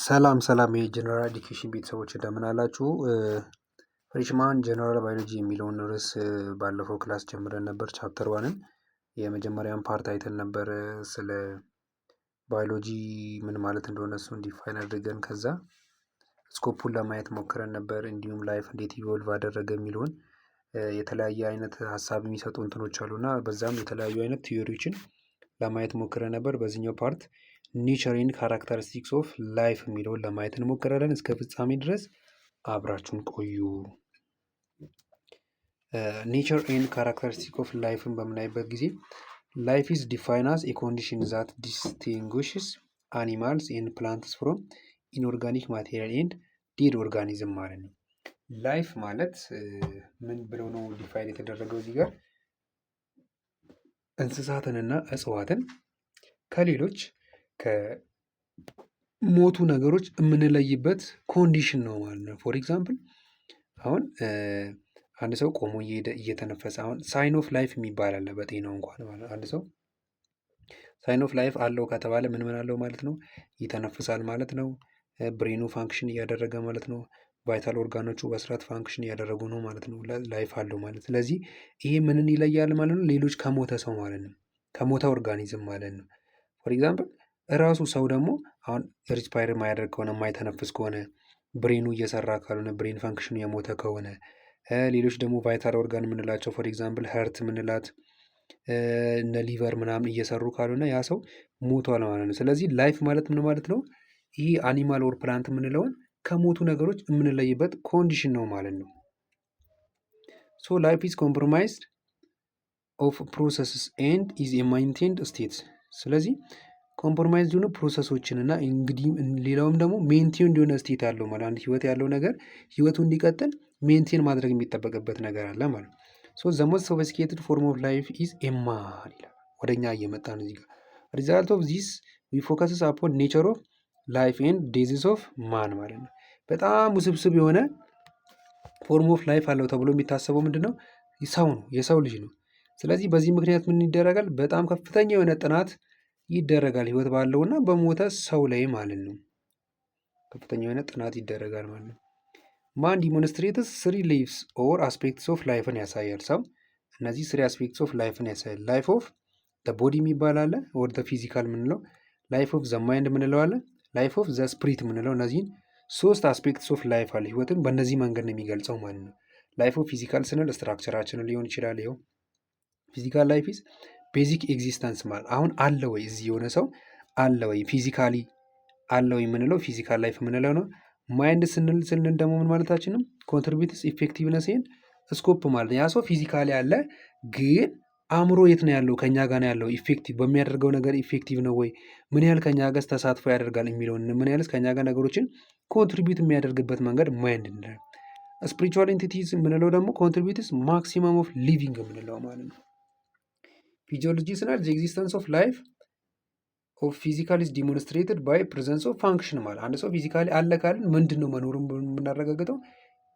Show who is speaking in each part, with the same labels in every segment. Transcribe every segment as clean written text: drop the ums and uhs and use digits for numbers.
Speaker 1: ሰላም ሰላም የጀነራል ኤዱኬሽን ቤተሰቦች እንደምን አላችሁ? ፍሬሽማን ጀነራል ባዮሎጂ የሚለውን ርዕስ ባለፈው ክላስ ጀምረን ነበር። ቻፕተር ዋንን የመጀመሪያን ፓርት አይተን ነበር። ስለ ባዮሎጂ ምን ማለት እንደሆነ እሱን ዲፋይን አድርገን ከዛ ስኮፑን ለማየት ሞክረን ነበር። እንዲሁም ላይፍ እንዴት ኢቮልቭ አደረገ የሚለውን የተለያየ አይነት ሀሳብ የሚሰጡ እንትኖች አሉ እና በዛም የተለያዩ አይነት ቲዮሪዎችን ለማየት ሞክረን ነበር። በዚህኛው ፓርት ኔቸር ኤንድ ካራክተሪስቲክስ ኦፍ ላይፍ የሚለውን ለማየት እንሞክራለን። እስከ ፍጻሜ ድረስ አብራችሁን ቆዩ። ኔቸር ኤንድ ካራክተሪስቲክስ ኦፍ ላይፍን በምናይበት ጊዜ ላይፍ ኢዝ ዲፋይን አዝ ኤ ኮንዲሽን ዛት ዲስቲንጉሽስ አኒማልስ ኤንድ ፕላንትስ ፍሮም ኢንኦርጋኒክ ማቴሪያል ኤንድ ዴድ ኦርጋኒዝም ማለት ነው። ላይፍ ማለት ምን ብለው ነው ዲፋይን የተደረገው? እዚህ ጋር እንስሳትንና እጽዋትን ከሌሎች ከሞቱ ነገሮች የምንለይበት ኮንዲሽን ነው ማለት ነው። ፎር ኤግዛምፕል አሁን አንድ ሰው ቆሞ እየሄደ እየተነፈሰ አሁን ሳይን ኦፍ ላይፍ የሚባል አለ በጤናው እንኳን ማለት አንድ ሰው ሳይን ኦፍ ላይፍ አለው ከተባለ ምን አለው ማለት ነው? ይተነፍሳል ማለት ነው። ብሬኑ ፋንክሽን እያደረገ ማለት ነው። ቫይታል ኦርጋኖቹ በስርዓት ፋንክሽን እያደረጉ ነው ማለት ነው። ላይፍ አለው ማለት ስለዚህ ይሄ ምንን ይለያል ማለት ነው? ሌሎች ከሞተ ሰው ማለት ነው። ከሞተ ኦርጋኒዝም ማለት ነው። ፎር ኤግዛምፕል እራሱ ሰው ደግሞ አሁን ሪስፓይር የማያደርግ ከሆነ የማይተነፍስ ከሆነ ብሬኑ እየሰራ ካልሆነ ብሬን ፋንክሽኑ የሞተ ከሆነ ሌሎች ደግሞ ቫይታል ኦርጋን የምንላቸው ፎር ኤግዛምፕል ሀርት የምንላት እነ ሊቨር ምናምን እየሰሩ ካልሆነ ያ ሰው ሞቷል ማለት ነው። ስለዚህ ላይፍ ማለት ምን ማለት ነው? ይህ አኒማል ኦር ፕላንት የምንለውን ከሞቱ ነገሮች የምንለይበት ኮንዲሽን ነው ማለት ነው። ሶ ላይፍ ኢዝ ኮምፕሮማይዝድ ኦፍ ፕሮሰስስ ኤንድ ኢዝ የማይንቴንድ ስቴት። ስለዚህ ኮምፕሮማይዝድ የሆነ ፕሮሰሶችን እና እንግዲህ ሌላውም ደግሞ ሜንቴን እንዲሆነ ስቴት ያለው ማለት አንድ ህይወት ያለው ነገር ህይወቱ እንዲቀጥል ሜንቴን ማድረግ የሚጠበቅበት ነገር አለ ማለት ነው። ሶ ዘ ሞስት ሶፊስቲኬትድ ፎርም ኦፍ ላይፍ ኢዝ ኤማን ይላል። ወደኛ እየመጣ ነው እዚህ ጋር ሪዛልት ኦፍ ዚስ ዊ ፎከስስ አፖን ኔቸር ኦፍ ላይፍ ኤንድ ዴዚስ ኦፍ ማን ማለት ነው። በጣም ውስብስብ የሆነ ፎርም ኦፍ ላይፍ አለው ተብሎ የሚታሰበው ምንድን ነው? ሰው ነው፣ የሰው ልጅ ነው። ስለዚህ በዚህ ምክንያት ምን ይደረጋል? በጣም ከፍተኛ የሆነ ጥናት ይደረጋል ህይወት ባለውና በሞተ ሰው ላይ ማለት ነው። ከፍተኛ የሆነ ጥናት ይደረጋል ማለት ነው። ማን ዲሞንስትሬትስ ስሪ ሊቭስ ኦር አስፔክትስ ኦፍ ላይፍን ያሳያል ሰው። እነዚህ ስሪ አስፔክትስ ኦፍ ላይፍን ያሳያል። ላይፍ ኦፍ ቦዲ የሚባል አለ፣ ኦር ፊዚካል የምንለው ላይፍ ኦፍ ዘ ማይንድ የምንለው አለ፣ ላይፍ ኦፍ ዘ ስፕሪት የምንለው እነዚህን ሶስት አስፔክትስ ኦፍ ላይፍ አለ። ህይወትን በእነዚህ መንገድ ነው የሚገልጸው ማለት ነው። ላይፍ ኦፍ ፊዚካል ስንል ስትራክቸራችንን ሊሆን ይችላል። ይኸው ፊዚካል ላይፍ ኢዝ ቤዚክ ኤግዚስተንስ ማለት አሁን አለ ወይ እዚህ የሆነ ሰው አለ ወይ ፊዚካሊ አለ ወይ የምንለው ፊዚካል ላይፍ የምንለው ነው። ማይንድ ስንል ደግሞ ምን ማለታችንም ኮንትሪቢዩትስ ኢፌክቲቭነስ ኤንድ ስኮፕ ማለት ነው። ያ ሰው ፊዚካሊ አለ ግን አእምሮ የት ነው ያለው? ከኛ ጋር ነው ያለው። ኢፌክቲቭ በሚያደርገው ነገር ኢፌክቲቭ ነው ወይ? ምን ያህል ከኛ ጋር ተሳትፎ ያደርጋል የሚለውን ምን ያህል ከኛ ጋር ነገሮችን ኮንትሪቢዩት የሚያደርግበት መንገድ ማይንድ እንላለን። ስፒሪቹዋል ኤንቲቲስ የምንለው ደግሞ ኮንትሪቢዩትስ ማክሲመም ኦፍ ሊቪንግ የምንለው ማለት ነው። ፊዚዮሎጂ ስናል ዘ ኤግዚስተንስ ኦፍ ላይፍ ኦፍ ፊዚካል ኢዝ ዲሞንስትሬትድ ባይ ፕሬዘንስ ኦፍ ፋንክሽን ማለት አንድ ሰው ፊዚካሊ አለ ካልን ምንድን ነው መኖሩን የምናረጋግጠው?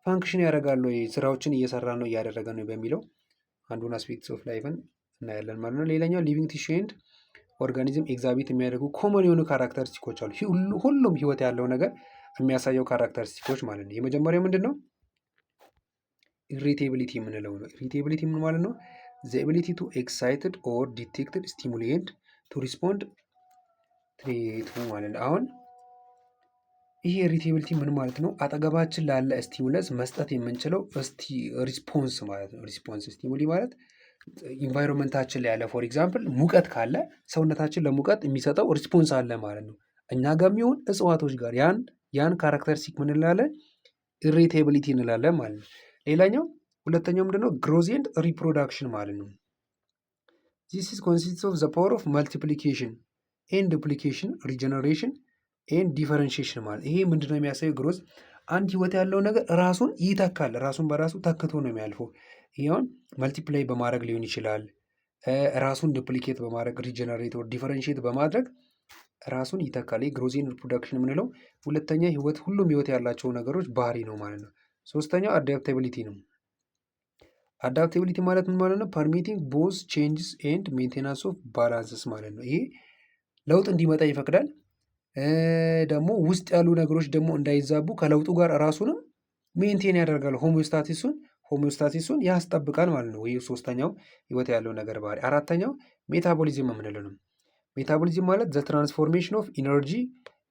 Speaker 1: ፋንክሽን ያደርጋል ወይ፣ ስራዎችን እየሰራ ነው እያደረገ ነው በሚለው አንዱን አስፔክትስ ኦፍ ላይፍን እናያለን ማለት ነው። ሌላኛው ሊቪንግ ቲሹ ኤንድ ኦርጋኒዝም ኤግዛቢት የሚያደርጉ ኮመን የሆኑ ካራክተሪስቲኮች አሉ። ሁሉም ህይወት ያለው ነገር የሚያሳየው ካራክተሪስቲኮች ማለት ነው። የመጀመሪያው ምንድን ነው? ኢሪቴቢሊቲ የምንለው ነው። ኢሪቴቢሊቲ ምን ማለት ነው? ዘ ኤቢሊቲ ቱ ኤክሳይትድ ኦር ዲቴክትድ ስቲሙሊ ኤንድ ቱ ሪስፖንድ ትሬቱ ማለት ነው። አሁን ይህ ኢሪቴቢሊቲ ምን ማለት ነው? አጠገባችን ላለ ስቲሙለስ መስጠት የምንችለው ሪስፖንስ ማለት ነው። ሪስፖንስ ስቲሙሊ ማለት ኢንቫይሮንመንታችን ላይ ያለ ፎር ኤግዛምፕል ሙቀት ካለ ሰውነታችን ለሙቀት የሚሰጠው ሪስፖንስ አለ ማለት ነው። እኛ ጋር የሚሆን እጽዋቶች ጋር ያን ካራክተሪስቲክ ምን እንላለን? ኢሪቴቢሊቲ እንላለን ማለት ነው። ሌላኛው ሁለተኛው ምንድነው? ግሮዝ ኤንድ ሪፕሮዳክሽን ማለት ነው። ዚስ ኢዝ ኮንሲስትስ ኦፍ ዘ ፓወር ኦፍ መልቲፕሊኬሽን ኤንድ ዱፕሊኬሽን ሪጀነሬሽን ኤንድ ዲፈረንሺዬሽን ማለት ይሄ ምንድነው የሚያሳየው? ግሮዝ አንድ ህይወት ያለው ነገር ራሱን ይተካል። ራሱን በራሱ ተክቶ ነው የሚያልፈው። ይሄውን መልቲፕላይ በማድረግ ሊሆን ይችላል። ራሱን ዱፕሊኬት በማድረግ ሪጀነሬት ኦር ዲፈረንሺዬት በማድረግ ራሱን ይተካል። ይሄ ግሮዝ ኤንድ ሪፕሮዳክሽን የምንለው ሁለተኛ ህይወት ሁሉም ህይወት ያላቸው ነገሮች ባህሪ ነው ማለት ነው። ሶስተኛው አዳፕታቢሊቲ ነው። አዳፕታቢሊቲ ማለት ምን ማለት ነው? ፐርሚቲንግ ቦዝ ቼንጅስ ኤንድ ሜንቴናንስ ኦፍ ባላንስስ ማለት ነው። ይሄ ለውጥ እንዲመጣ ይፈቅዳል። ደግሞ ውስጥ ያሉ ነገሮች ደግሞ እንዳይዛቡ ከለውጡ ጋር ራሱንም ሜንቴን ያደርጋል። ሆሚዮስታሲሱን ያስጠብቃል ማለት ነው። ይህ ሶስተኛው ህይወት ያለው ነገር ባህሪ። አራተኛው ሜታቦሊዝም የምንለው ነው። ሜታቦሊዝም ማለት ዘ ትራንስፎርሜሽን ኦፍ ኢነርጂ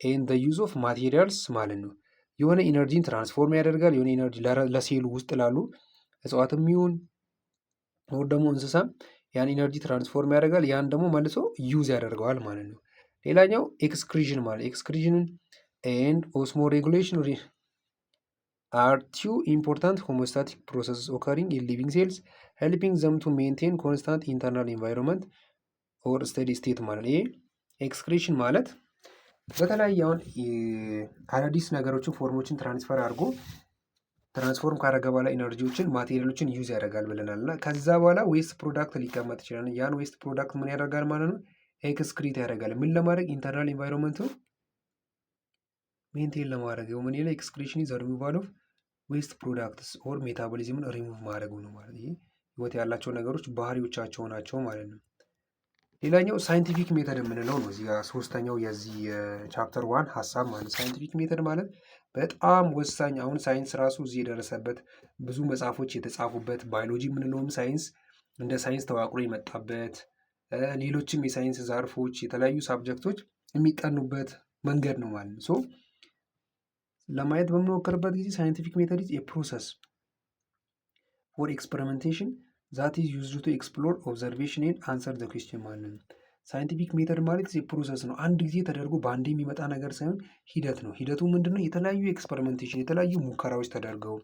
Speaker 1: ኤንድ ዘ ዩዝ ኦፍ ማቴሪያልስ ማለት ነው። የሆነ ኢነርጂን ትራንስፎርም ያደርጋል። የሆነ ኢነርጂ ለሴሉ ውስጥ ላሉ እጽዋትም ይሁን ወር ደግሞ እንስሳም ያን ኢነርጂ ትራንስፎርም ያደርጋል። ያን ደግሞ መልሶ ዩዝ ያደርገዋል ማለት ነው። ሌላኛው ኤክስክሪዥን ማለት ኤክስክሪዥንን ኤንድ ኦስሞ ሬጉሌሽን are two important homeostatic processes occurring in living cells, helping them to maintain constant internal environment or steady state ማለት ነው። ይሄ ኤክስክሪሽን ማለት በተለያየ አሁን አዳዲስ ነገሮችን ፎርሞችን ትራንስፎርም ካደረገ በኋላ ኢነርጂዎችን ማቴሪያሎችን ዩዝ ያደርጋል ብለናል እና ከዛ በኋላ ዌስት ፕሮዳክት ሊቀመጥ ይችላል። ያን ዌስት ፕሮዳክት ምን ያደርጋል ማለት ነው? ኤክስክሪት ያደርጋል። ምን ለማድረግ? ኢንተርናል ኢንቫይሮንመንቱን ሜንቴን ለማድረግ ምን ይላል? ኤክስክሪሽን ኢዝ ሪሙቫል ኦፍ ዌስት ፕሮዳክትስ ኦር ሜታቦሊዝምን ሪሙቭ ማድረጉ ነው ማለት። ይሄ ህይወት ያላቸው ነገሮች ባህሪዎቻቸው ናቸው ማለት ነው። ሌላኛው ሳይንቲፊክ ሜተድ የምንለው ነው። እዚህ ሶስተኛው የዚህ ቻፕተር ዋን ሀሳብ ማለት ሳይንቲፊክ ሜተድ ማለት በጣም ወሳኝ፣ አሁን ሳይንስ ራሱ እዚህ የደረሰበት ብዙ መጽሐፎች የተጻፉበት፣ ባዮሎጂ የምንለውም ሳይንስ እንደ ሳይንስ ተዋቅሮ የመጣበት፣ ሌሎችም የሳይንስ ዘርፎች የተለያዩ ሳብጀክቶች የሚጠኑበት መንገድ ነው ማለት ነው። ለማየት በምንሞክርበት ጊዜ ሳይንቲፊክ ሜተድ ኢዝ ኤ ፕሮሰስ ፎር ኤክስፐሪሜንቴሽን ዛት ኢዝ ዩዝድ ቱ ኤክስፕሎር ኦብዘርቬሽን ኤንድ አንሰር ዘ ኩዌስችን ማለት ነው። ሳይንቲፊክ ሜተድ ማለት ፕሮሰስ ነው። አንድ ጊዜ ተደርጎ በአንድ የሚመጣ ነገር ሳይሆን ሂደት ነው። ሂደቱ ምንድን ነው? የተለያዩ ኤክስፐሪሜንቴሽን የተለያዩ ሙከራዎች ተደርገው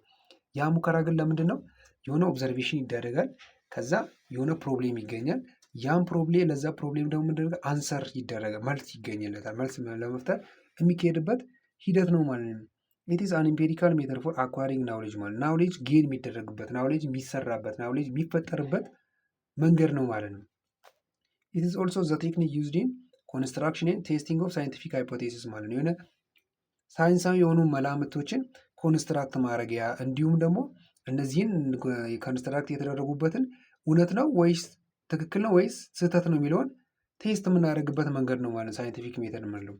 Speaker 1: ያ ሙከራ ግን ለምንድን ነው? የሆነ ኦብዘርቬሽን ይደረጋል። ከዛ የሆነ ፕሮብሌም ይገኛል። ያን ፕሮብሌም ለዛ ፕሮብሌም ደግሞ ምንድን አንሰር ይደረጋል፣ መልስ ይገኝለታል። መልስ ለመፍጠር የሚካሄድበት ሂደት ነው ማለት ነው። ኢት ኢዝ አን ኢምፔሪካል ሜተድ ፎር አኳሪንግ ናውሌጅ ማለት ናውሌጅ ጌን የሚደረግበት፣ ናውሌጅ የሚሰራበት፣ ናውሌጅ የሚፈጠርበት መንገድ ነው ማለት ነው። ኢት ኢዝ ኦልሶ ዘ ቴክኒክ ዩዝድ ኢን ኮንስትራክሽን ኤንድ ቴስቲንግ ኦፍ ሳይንቲፊክ ሃይፖቴሲስ ማለት ነው። የሆነ ሳይንሳዊ የሆኑ መላምቶችን ኮንስትራክት ማድረጊያ እንዲሁም ደግሞ እነዚህን ኮንስትራክት የተደረጉበትን እውነት ነው ወይስ ትክክል ነው ወይስ ስህተት ነው የሚለውን ቴስት የምናደርግበት መንገድ ነው ማለት ሳይንቲፊክ ሜተድ የምንለው።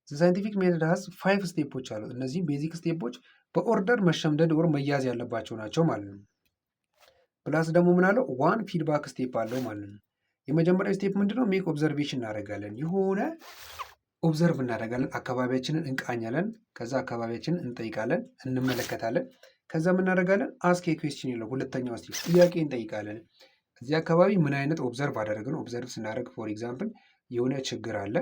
Speaker 1: ሳይንቲፊክ ሜተድ ሀዝ 5 ስቴፖች አሉት። እነዚህ ቤዚክ ስቴፖች በኦርደር መሸምደድ ወር መያዝ ያለባቸው ናቸው ማለት ነው። ፕላስ ደግሞ ምን አለው? ዋን ፊድባክ ስቴፕ አለው ማለት ነው። የመጀመሪያው ስቴፕ ምንድነው? ሜክ ኦብዘርቬሽን እናደርጋለን። የሆነ ኦብዘርቭ እናደርጋለን፣ አካባቢያችንን እንቃኛለን። ከዛ አካባቢያችንን እንጠይቃለን፣ እንመለከታለን። ከዛ ምን እናደርጋለን? አስክ ኤ ኩዌስችን ይለው ሁለተኛው ስቴፕ ጥያቄ እንጠይቃለን። እዚህ አካባቢ ምን አይነት ኦብዘርቭ አደረግን? ኦብዘርቭ ስናደርግ ፎር ኤግዛምፕል የሆነ ችግር አለ፣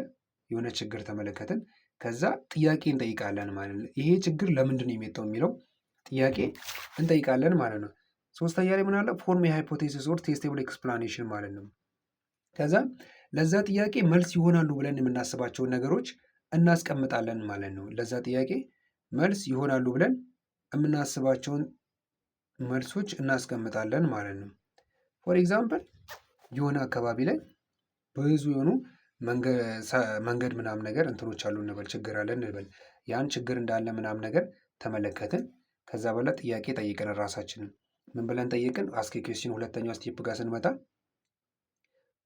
Speaker 1: የሆነ ችግር ተመለከትን። ከዛ ጥያቄ እንጠይቃለን ማለት ነው። ይሄ ችግር ለምንድን ነው የመጣው የሚለው ጥያቄ እንጠይቃለን ማለት ነው። ሶስተኛ ላይ ምን አለ? ፎርም የሃይፖቴሲስ ኦር ቴስቴብል ኤክስፕላኔሽን ማለት ነው። ከዛ ለዛ ጥያቄ መልስ ይሆናሉ ብለን የምናስባቸውን ነገሮች እናስቀምጣለን ማለት ነው። ለዛ ጥያቄ መልስ ይሆናሉ ብለን የምናስባቸውን መልሶች እናስቀምጣለን ማለት ነው። ፎር ኤግዛምፕል የሆነ አካባቢ ላይ ብዙ የሆኑ መንገድ ምናምን ነገር እንትኖች አሉ እንበል፣ ችግር አለ እንበል። ያን ችግር እንዳለ ምናምን ነገር ተመለከትን። ከዛ በኋላ ጥያቄ ጠይቀን ራሳችንን ምን ብለን ጠይቅን? አስክ ኤ ኩዌስችን ሁለተኛው ስቴፕ ጋር ስንመጣ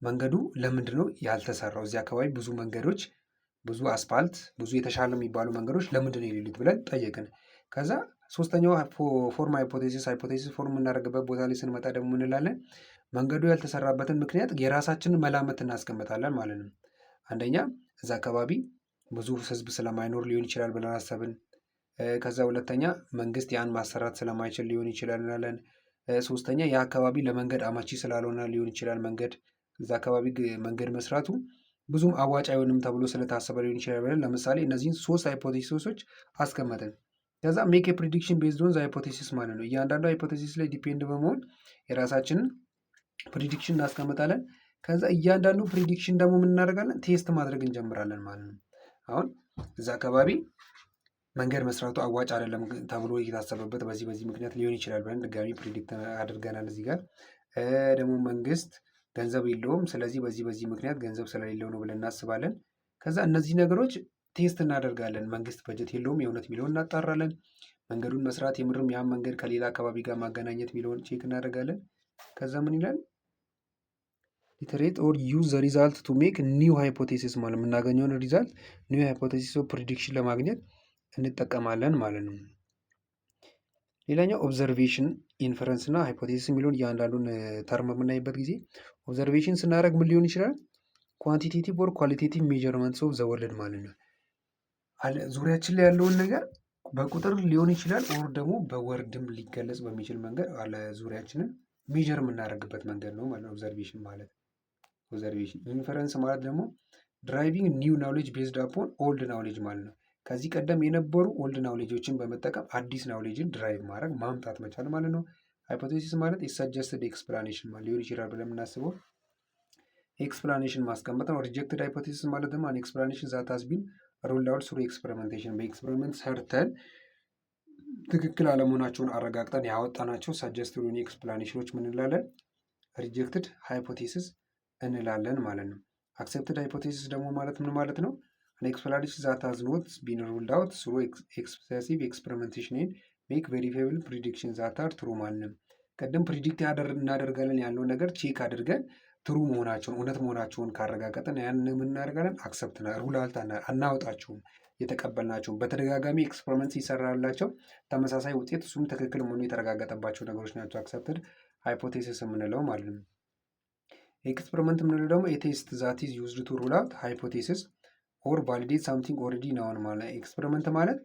Speaker 1: መንገዱ ለምንድን ነው ያልተሰራው? እዚህ አካባቢ ብዙ መንገዶች፣ ብዙ አስፓልት፣ ብዙ የተሻለ የሚባሉ መንገዶች ለምንድን ነው የሌሉት ብለን ጠየቅን። ከዛ ሶስተኛው ፎርም ሃይፖቴሲስ ፎርም የምናደርግበት ቦታ ላይ ስንመጣ ደግሞ እንላለን መንገዱ ያልተሰራበትን ምክንያት የራሳችንን መላመት እናስቀምጣለን ማለት ነው። አንደኛ እዛ አካባቢ ብዙ ህዝብ ስለማይኖር ሊሆን ይችላል ብለን አሰብን። ከዛ ሁለተኛ መንግስት ያን ማሰራት ስለማይችል ሊሆን ይችላል እንላለን። ሶስተኛ ያ አካባቢ ለመንገድ አመቺ ስላልሆነ ሊሆን ይችላል መንገድ እዛ አካባቢ መንገድ መስራቱ ብዙም አዋጭ አይሆንም ተብሎ ስለታሰበ ሊሆን ይችላል ብለን ለምሳሌ እነዚህን 3 ሃይፖቴሲሶች አስቀመጥን። ከዛ ሜክ ኤ ፕሪዲክሽን ቤዝድ ኦን ሃይፖቴሲስ ማለት ነው። እያንዳንዱ ሃይፖቴሲስ ላይ ዲፔንድ በመሆን የራሳችንን ፕሪዲክሽን እናስቀምጣለን። ከዛ እያንዳንዱ ፕሪዲክሽን ደግሞ ምን እናደርጋለን? ቴስት ማድረግ እንጀምራለን ማለት ነው። አሁን እዛ አካባቢ መንገድ መስራቱ አዋጭ አይደለም ተብሎ የታሰበበት በዚህ ምክንያት ሊሆን ይችላል ብለን ድጋሚ ፕሪዲክት አድርገናል። እዚህ ጋር ደግሞ መንግስት ገንዘብ የለውም፣ ስለዚህ በዚህ ምክንያት ገንዘብ ስለሌለው ነው ብለን እናስባለን። ከዛ እነዚህ ነገሮች ቴስት እናደርጋለን። መንግስት በጀት የለውም የእውነት የሚለውን እናጣራለን። መንገዱን መስራት የምርም ያን መንገድ ከሌላ አካባቢ ጋር ማገናኘት የሚለውን ቼክ እናደርጋለን። ከዛ ምን ይላል? ኢተሬት ኦር ዩዝ ዘ ሪዛልት ቱ ሜክ ኒው ሃይፖቴሲስ ማለት የምናገኘውን ሪዛልት ኒው ሃይፖቴሲስ ኦፍ ፕሪዲክሽን ለማግኘት እንጠቀማለን ማለት ነው። ሌላኛው ኦብዘርቬሽን፣ ኢንፈረንስ እና ሃይፖቴሲስ የሚለውን እያንዳንዱን ተርም የምናይበት ጊዜ ኦብዘርቬሽን ስናደርግ ምን ሊሆን ይችላል? ኳንቲቴቲቭ ኦር ኳሊቴቲቭ ሜጀርመንትስ ኦፍ ዘ ወርልድ ማለት ነው። ዙሪያችን ላይ ያለውን ነገር በቁጥር ሊሆን ይችላል ኦር ደግሞ በወርድም ሊገለጽ በሚችል መንገድ አለ ዙሪያችንን ሜጀር የምናደርግበት መንገድ ነው ማለት ነው ኦብዘርቬሽን ማለት። ኦብዘርቬሽን ኢንፈረንስ ማለት ደግሞ ድራይቪንግ ኒው ናውሌጅ ቤዝድ አፖን ኦልድ ናውሌጅ ማለት ነው። ከዚህ ቀደም የነበሩ ኦልድ ናውሌጆችን በመጠቀም አዲስ ናውሌጅን ድራይቭ ማድረግ ማምጣት መቻል ማለት ነው። ሃይፖቴሲስ ማለት የሰጀስትድ ኤክስፕላኔሽን ሊሆን ይችላል ብለን የምናስበው ኤክስፕላኔሽን ማስቀመጥ ነው። ሪጀክትድ ሃይፖቴሲስ ማለት ደግሞ አን ኤክስፕላኔሽን ዛት ሃዝ ቢን ሩልድ አውት ስሩ ኤክስፐሪመንቴሽን በኤክስፐሪመንት ሰርተን ትክክል አለመሆናቸውን አረጋግጠን ያወጣናቸው ሰጀስትድ የሆኑ ኤክስፕላኔሽኖች ምን እንላለን? ሪጀክትድ ሃይፖቴሲስ እንላለን ማለት ነው። አክሴፕትድ ሃይፖቴሲስ ደግሞ ማለት ምን ማለት ነው? አን ኤክስፕላኔሽን ዛት ሃዝ ኖት ቢን ሩልድ አውት ስሩ ኤክሰሲቭ ኤክስፐሪመንቴሽን ኤንድ ሜክ ቬሪፋይብል ፕሪዲክሽን ዛት አር ትሩ ማለት ነው። ቀደም ፕሪዲክት እናደርጋለን ያልነው ነገር ቼክ አድርገን ትሩ መሆናቸውን እውነት መሆናቸውን ካረጋገጠን ያንን የምናደርጋለን አክሰፕት ሩላልት አናወጣቸውም። የተቀበልናቸው በተደጋጋሚ ኤክስፐሪመንት ሲሰራላቸው ተመሳሳይ ውጤት እሱም ትክክል መሆኑ የተረጋገጠባቸው ነገሮች ናቸው አክሰፕትድ ሃይፖቴሲስ የምንለው ማለት ነው። ኤክስፐሪመንት የምንለው ደግሞ የቴስት ዛት ኢዝ ዩዝድ ቱ ሩል አውት ሃይፖቴሲስ ኦር ቫሊዴት ሳምቲንግ ኦልሬዲ ናውን ማለት ነው። ኤክስፐሪመንት ማለት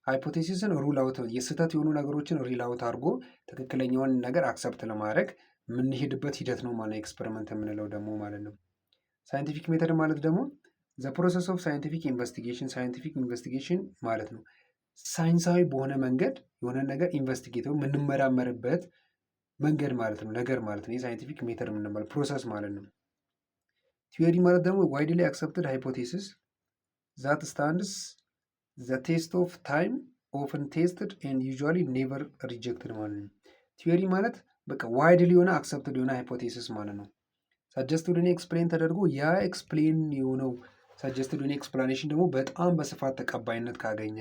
Speaker 1: ሃይፖቴሲስን ሩል አውት የስህተት የሆኑ ነገሮችን ሪል አውት አድርጎ ትክክለኛውን ነገር አክሰፕት ለማድረግ የምንሄድበት ሂደት ነው ማለት ኤክስፐሪመንት የምንለው ደግሞ ማለት ነው። ሳይንቲፊክ ሜተድ ማለት ደግሞ ዘ ፕሮሰስ ኦፍ ሳይንቲፊክ ኢንቨስቲጌሽን፣ ሳይንቲፊክ ኢንቨስቲጌሽን ማለት ነው ሳይንሳዊ በሆነ መንገድ የሆነ ነገር ኢንቨስቲጌት የምንመራመርበት መንገድ ማለት ነው፣ ነገር ማለት ነው። የሳይንቲፊክ ሜተድ የምንለው ፕሮሰስ ማለት ነው። ቲዮሪ ማለት ደግሞ ዋይድሊ አክሰፕትድ ሃይፖቴሲስ ዛት ስታንድስ ዘ ቴስት ኦፍ ታይም ኦፍን ቴስትድ ኤንድ ዩዥዋሊ ኔቨር ሪጀክትድ ማለት ነው። ቲዮሪ ማለት በቃ ዋይድሊ የሆነ አክሰፕትድ የሆነ ሃይፖቴሲስ ማለት ነው። ሰጀስትድ የሆነ ኤክስፕሌን ተደርጎ ያ ኤክስፕሌን የሆነው ሰጀስትድ የሆነ ኤክስፕላኔሽን ደግሞ በጣም በስፋት ተቀባይነት ካገኘ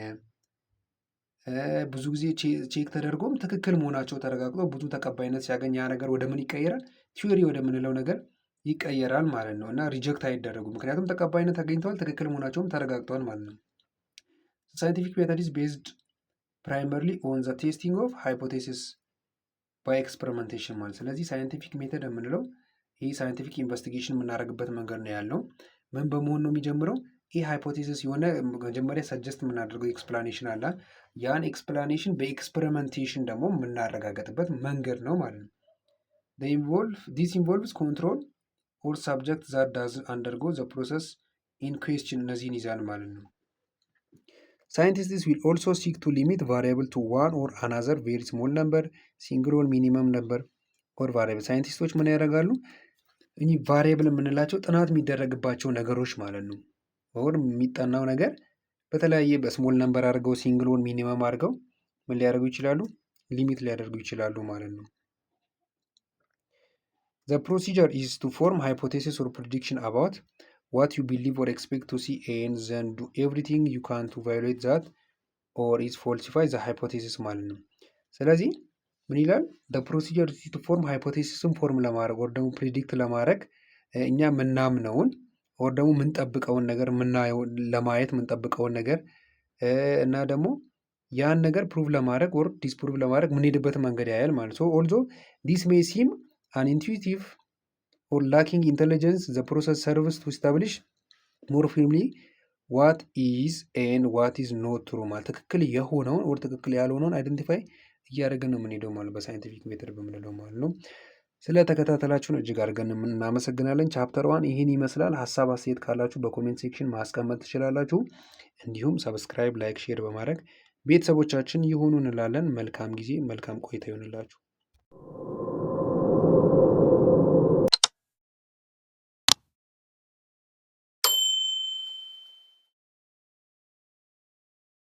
Speaker 1: ብዙ ጊዜ ቼክ ተደርጎም ትክክል መሆናቸው ተረጋግጦ ብዙ ተቀባይነት ሲያገኝ ያ ነገር ወደ ምን ይቀየራል? ቲዮሪ ወደምንለው ነገር ይቀየራል ማለት ነው። እና ሪጀክት አይደረጉም ምክንያቱም ተቀባይነት አገኝተዋል፣ ትክክል መሆናቸውም ተረጋግጠዋል ማለት ነው። ሳይንቲፊክ ሜተድ ኢዝ ቤዝድ ፕራይመርሊ ኦን ዘ ቴስቲንግ ኦፍ ሃይፖቴሲስ ባይ ኤክስፐሪመንቴሽን ማለት። ስለዚህ ሳይንቲፊክ ሜተድ የምንለው ይህ ሳይንቲፊክ ኢንቨስቲጌሽን የምናደርግበት መንገድ ነው ያለው። ምን በመሆን ነው የሚጀምረው? ይህ ሃይፖቴሲስ የሆነ መጀመሪያ ሰጀስት የምናደርገው ኤክስፕላኔሽን አለ። ያን ኤክስፕላኔሽን በኤክስፐሪመንቴሽን ደግሞ የምናረጋገጥበት መንገድ ነው ማለት ነው። ዲስ ኢንቮልቭስ ኮንትሮል ኦር ሳብጀክት ዛት ዳዝ አንደርጎ ዘ ፕሮሰስ ኢን ኩዌስችን እነዚህን ይዛል ማለት ነው። Scientists will also seek to limit variable to one or another very small number, single or minimum number or variable. ሳይንቲስቶች ምን ያደርጋሉ? እኚህ ቫሪየብል የምንላቸው ጥናት የሚደረግባቸው ነገሮች ማለት ነው። ወር የሚጠናው ነገር በተለያየ በስሞል ነምበር አድርገው ሲንግል ኦር ሚኒመም አድርገው ምን ሊያደርጉ ይችላሉ? ሊሚት ሊያደርጉ ይችላሉ ማለት ነው። The procedure is to form hypothesis or prediction about what you believe or expect to see and then do everything you can to violate that or is falsify the hypothesis ማለት ነው። ስለዚህ ምን ይላል? the procedure is to form hypothesisን ፎርም ለማድረግ ወር ደግሞ ፕሪዲክት ለማድረግ እኛ ምናምነውን ወር ደግሞ ምንጠብቀውን ነገር ምናየው ለማየት ምንጠብቀውን ነገር እና ደግሞ ያን ነገር ፕሩቭ ለማድረግ ወር ዲስፕሩቭ ለማድረግ ምንሄድበት መንገድ ያያል ማለት ነው። ኦልዞ ዲስ ሜይ ሲም an intuitive or lacking intelligence, the process serves to establish more firmly what is and what is not true ማለት ትክክል የሆነውን or ትክክል ያልሆነውን አይደንቲፋይ እያደረገን ነው የምንሄደው ማለት በሳይንቲፊክ ሜተድ በምንለው ማለት ነው። ስለተከታተላችሁን እጅግ አድርገን እናመሰግናለን። ቻፕተር 1 ይህን ይመስላል። ሀሳብ አስተያየት ካላችሁ በኮሜንት ሴክሽን ማስቀመጥ ትችላላችሁ። እንዲሁም ሰብስክራይብ፣ ላይክ፣ ሼር በማድረግ ቤተሰቦቻችን ይሁኑ እንላለን። መልካም ጊዜ፣ መልካም ቆይታ ይሆንላችሁ።